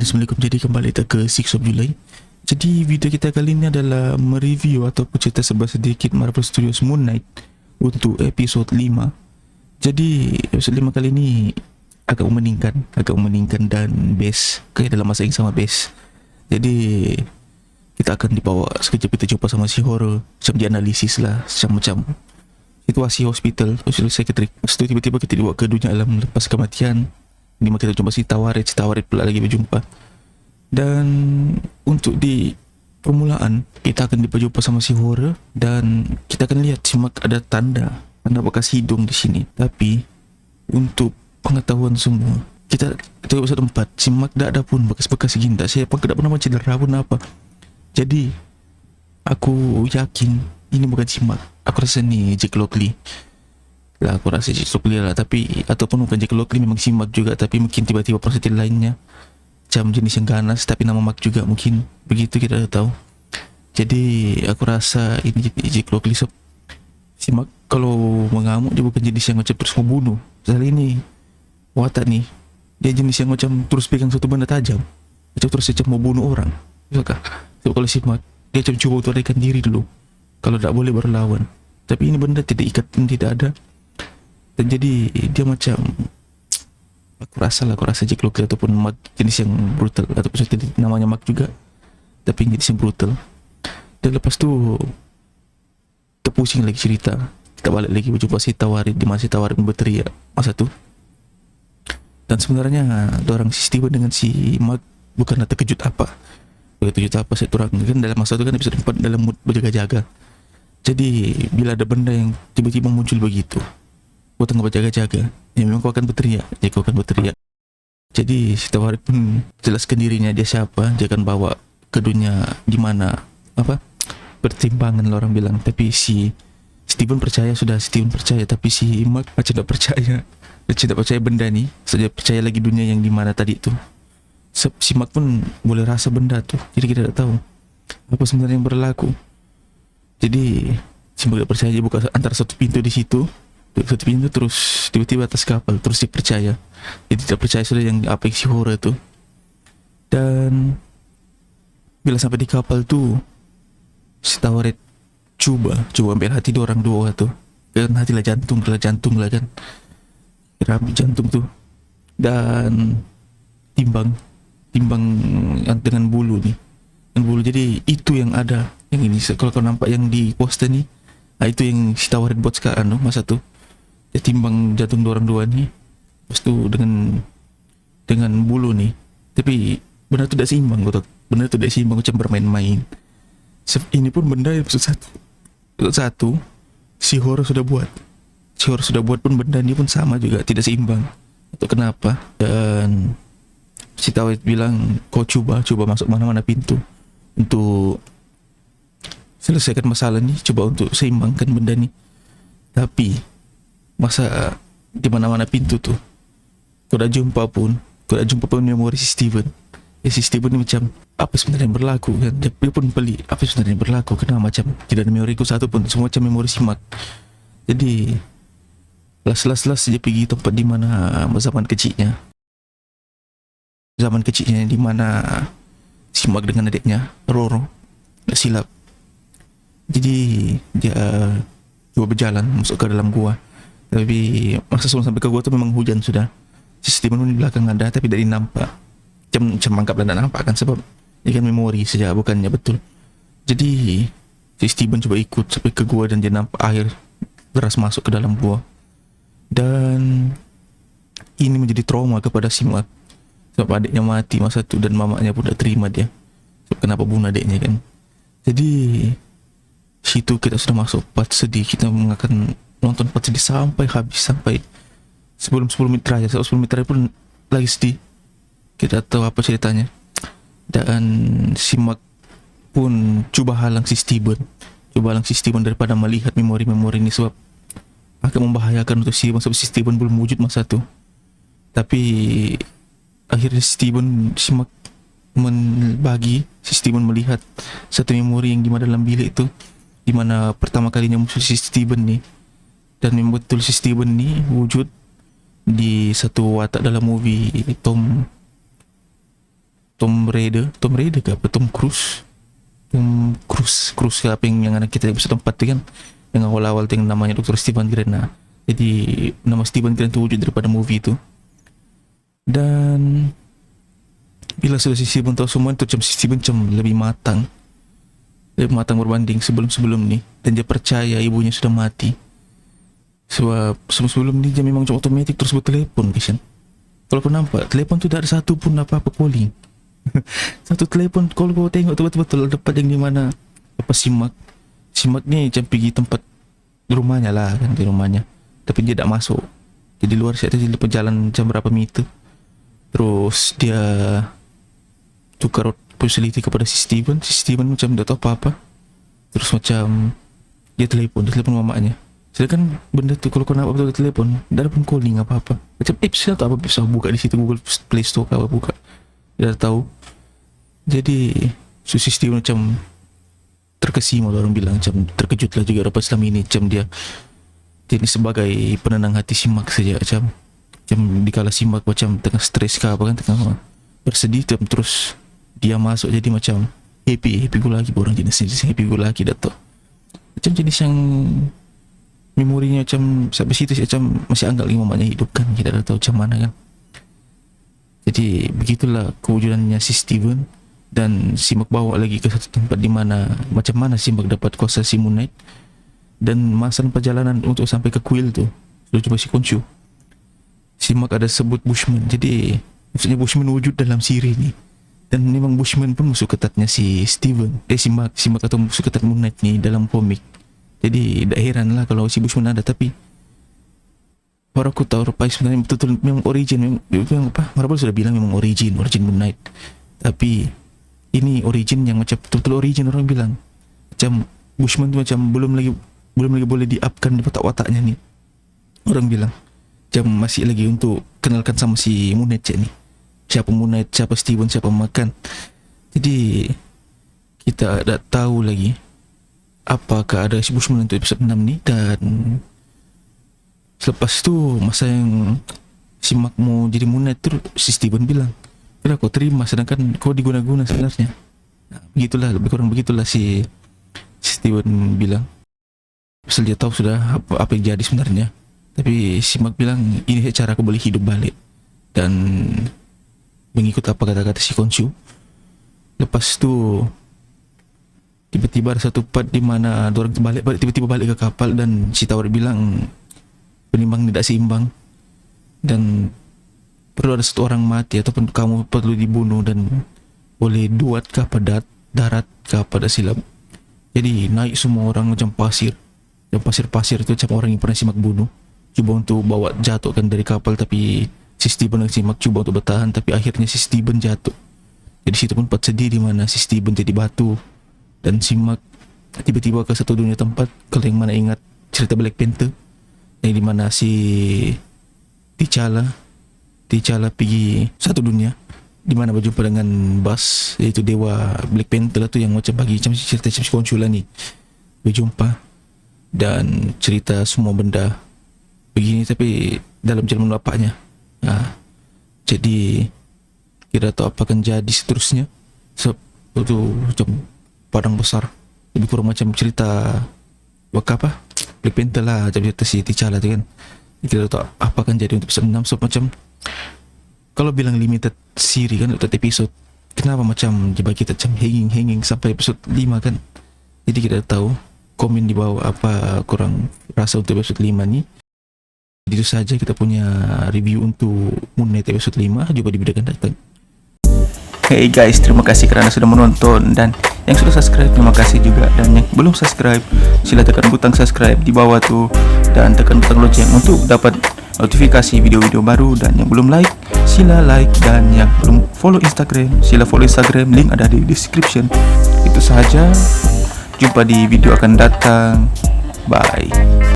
Assalamualaikum, jadi kembali kita ke 6 of July. Jadi video kita kali ini adalah mereview ataupun cerita sebelah sedikit Marvel Studios Moon Knight untuk episod 5. Jadi episod 5 kali ini agak memeningkan dan best, kayak dalam masa yang sama best. Jadi kita akan dibawa sekejap, kita jumpa sama si horror, macam dianalisis lah, macam situasi hospital psychiatric. Lepas tu tiba-tiba kita dibawa ke dunia alam lepas kematian, di mana kita jumpa si Tawarit pula lagi berjumpa. Dan untuk di permulaan kita akan berjumpa sama si horror, dan kita akan lihat si Mark ada tanda bekas hidung di sini. Tapi untuk pengetahuan semua, kita tengok episode 4, si Mark tak ada pun bekas-bekas ginta. Saya pun tidak pernah cedera pun apa. Jadi aku yakin ini bukan si Mark. Aku rasa ni Jake Lockley lah, aku rasa Jake Lockley lah. Tapi ataupun bukan Jake Lockley, memang si Mark juga, tapi mungkin tiba-tiba prosedur lainnya macam jenis yang ganas tapi nama Mark juga, mungkin begitu, kita tak tahu. Jadi aku rasa ini Jake Lockley. So, si Mark kalau mengamuk dia bukan jenis yang macam terus membunuh. Misalnya ini watak ni, dia jenis yang macam terus pegang satu benda tajam, macam terus macam mau bunuh orang. Bisakah? So, kalau si Mark dia macam cuba untuk larikan diri dulu, kalau tak boleh baru lawan. Tapi ini benda tidak ikat, tidak ada. Dan jadi dia macam, aku rasa Jake Lockley ataupun Mark jenis yang brutal, ataupun namanya Mark juga tapi jenis yang brutal. Dan lepas tu terpusing lagi cerita, kita balik lagi berjumpa si Tawarit, di mana si Tawarit berteriak masa tu. Dan sebenarnya orang si Steven dengan si Mark bukanlah terkejut apa saya turang kan dalam masa tu kan episode 4 dalam mood berjaga-jaga. Jadi bila ada benda yang tiba-tiba muncul begitu, kau tengah berjaga-jaga, ya memang kau akan berteriak. Jadi si Tawarit pun jelaskan dirinya dia siapa. Dia akan bawa ke dunia di mana pertimbangan lah orang bilang. Tapi si Steven percaya, tapi si Mark macam tak percaya. Dia tidak percaya benda ni, saja percaya lagi dunia yang di mana tadi tu. Si Mark pun boleh rasa benda tu, jadi kita tak tahu apa sebenarnya yang berlaku. Jadi si Mark tak percaya, dia buka antara satu pintu di situ, terus tiba-tiba atas kapal, terus dia percaya. Dia tidak percaya sudah yang apa yang si horror tu. Dan bila sampai di kapal tu, si Tawarit cuba ambil hati orang dua tu. Kan hati lah jantung lah kan, kirapi jantung tu. Dan timbang dengan bulu ni, jadi itu yang ada. Yang ini kalau kau nampak yang di poster ni, itu yang si Tawarit buat sekarang tu, masa tu dia timbang jantung orang dua ni. Lepas tu dengan bulu ni, tapi benda tu tak seimbang, macam bermain-main. Ini pun benda episode 1 si horror sudah buat pun benda ni pun sama juga, tidak seimbang. Atau kenapa? Dan si Tawarit bilang kau coba masuk mana-mana pintu untuk selesaikan masalah ni, coba untuk seimbangkan benda ni. Tapi masa di mana-mana pintu tu kau dah jumpa pun memori si Steven. Si Steven ni macam apa sebenarnya yang berlaku kan? Dia pun pelik, apa sebenarnya yang berlaku, kenapa macam tidak ada memori ku satu pun, semua macam memori si Mark. Jadi last dia pergi tempat di mana zaman kecilnya di mana si Mark dengan adiknya Roro tak silap. Jadi dia coba berjalan masuk ke dalam gua. Tapi masa sebelum sampai ke gua tu memang hujan sudah. Si Steven pun di belakang ada, tapi tak dinampak. Macam anggaplah tak nampak kan, sebab dia kan memori saja, bukannya betul. Jadi si Steven coba ikut sampai ke gua, dan dia nampak air deras masuk ke dalam gua. Dan ini menjadi trauma kepada si Mark, sebab adiknya mati masa tu, dan mamanya pun tak terima dia sebab kenapa bunuh adiknya kan. Jadi situ kita sudah masuk part sedih. Kita akan nonton part sedih sampai habis, sampai sebelum 10 menit terakhir. Sebab 10 menit terakhir pun lagi sedih, kita tahu apa ceritanya. Dan si Mark pun cuba halang si Steven daripada melihat memori-memori ini, sebab akan membahayakan untuk si Steven belum wujud masa tu. Tapi akhirnya si Mark membagi si Steven melihat satu memori yang di mana dalam bilik itu, di mana pertama kalinya musuh si Steven ni. Dan memang betul si Steven ni wujud di satu watak dalam movie Tom Tom Raider ke apa, Tom Cruise ke apa yang anak kita episode 4 tu kan, yang awal-awal tu yang namanya Dr. Stephen Grant. Nah, jadi nama Stephen Grant tu wujud daripada movie tu. Dan bila sudah si Stephen tahu semua tu, macam si Stephen macam lebih matang berbanding sebelum ni, dan dia percaya ibunya sudah mati. Sebab sebelum ni dia memang macam automatik terus bertelepon kan. Kalau kau nampak telefon tu tak ada satu pun apa-apa calling. Satu telefon call kau tengok tu betul-betul dapat yang di mana apa simak ni macam pergi tempat rumahnya lah kan, di rumahnya, tapi dia tak masuk. Jadi luar situ dia perjalanan macam berapa meter. Terus dia tukar facility kepada si Steven macam tak tahu apa-apa. Terus macam dia telefon mamanya. Sedangkan benda tu kalau kau nak betul telefon, tak ada pun calling apa-apa. Macam apps lah tak apa, bisa buka di situ Google Play Store apa buka. Dia dah tahu. Jadi si Steven macam terkesima lah, orang bilang macam terkejut lah juga dapat selama ini macam dia ni sebagai penenang hati si Mark saja, macam dikala si Mark macam tengah stres ke apa kan, tengah bersedih, terus dia masuk jadi macam happy go lagi. Orang jenis happy go lagi datuk. Macam jenis yang memorinya macam sampai situ macam masih anggap lagi mamanya hidup kan, kita dah tahu macam mana kan. Jadi begitulah kewujudannya si Steven. Dan si Mark bawa lagi ke satu tempat di mana macam mana si Mark dapat kuasa si Moon Knight. Dan masa perjalanan untuk sampai ke kuil tu, sudah cuba si Khonshu, si Mark ada sebut Bushman. Jadi maksudnya Bushman wujud dalam siri ni. Dan memang Bushman pun musuh ketatnya si Steven, si Mark atau musuh ketat Moon Knight ni dalam komik. Jadi tak heran lah kalau si Bushman ada. Tapi baru aku tahu rupanya sebenarnya betul-betul memang origin, memang apa, Marvel sudah bilang memang origin Moon Knight. Tapi ini origin yang macam betul-betul origin, orang bilang. Macam Bushman tu macam belum lagi boleh di-upkan di watak-wataknya ni. Orang bilang macam masih lagi untuk kenalkan sama si Moon Knight ni. Siapa Moon Knight, siapa Steven, siapa makan. Jadi kita tak tahu lagi apakah ada si Bushman untuk episode 6 ni. Dan selepas tu masa yang si Mark mau jadi Moon Knight tu, si Steven bilang, "Kenapa kau terima sedangkan kau diguna-guna sebenarnya?" Nah, begitulah, lebih kurang begitulah si Steven bilang. Pasal dia tahu sudah apa yang jadi sebenarnya. Tapi si Mark bilang, ini cara aku boleh hidup balik. Dan mengikut apa kata-kata si Khonshu. Lepas tu tiba-tiba ada satu part di mana orang tiba-tiba balik ke kapal. Dan si Tower bilang penimbang tidak seimbang dan perlu ada satu orang mati ataupun kamu perlu dibunuh, dan boleh duat ke pada darat ke pada silap. Jadi naik semua orang macam pasir. Yang pasir-pasir itu macam orang yang pernah si Mark bunuh, cuba untuk bawa jatuhkan dari kapal. Tapi si Steven dan si Mark cuba untuk bertahan, tapi akhirnya si Steven jatuh. Jadi situ pun part sedih di mana si Steven jadi batu dan si Mark tiba-tiba ke satu dunia tempat. Kalau yang mana ingat cerita Black Panther, yang di mana si T'Challa pergi satu dunia di mana berjumpa dengan Buzz, iaitu dewa Black Panther lah tu, yang macam bagi macam cerita si Khonshu lah ni. Berjumpa dan cerita semua benda begini, tapi dalam jalan bapaknya. Jadi kita tahu apa akan jadi seterusnya. Sebab itu macam padang besar, lebih kurang macam cerita apa Black Panther lah, macam cerita si T'Challa tu kan. Kita tahu apa akan jadi untuk episode 6. So macam kalau bilang limited series kan, limited episode, kenapa macam jebak kita macam hanging sampai episode 5 kan. Jadi kita tahu komen di bawah apa kurang rasa untuk episode 5 ni. Itu saja kita punya review untuk Moon Knight episode 5. Jumpa di video akan datang. Hey guys, terima kasih kerana sudah menonton, dan yang sudah subscribe terima kasih juga, dan yang belum subscribe sila tekan butang subscribe di bawah tu dan tekan butang lonceng untuk dapat notifikasi video-video baru. Dan yang belum like sila like, dan yang belum follow Instagram sila follow Instagram, link ada di description. Itu sahaja, jumpa di video akan datang. Bye.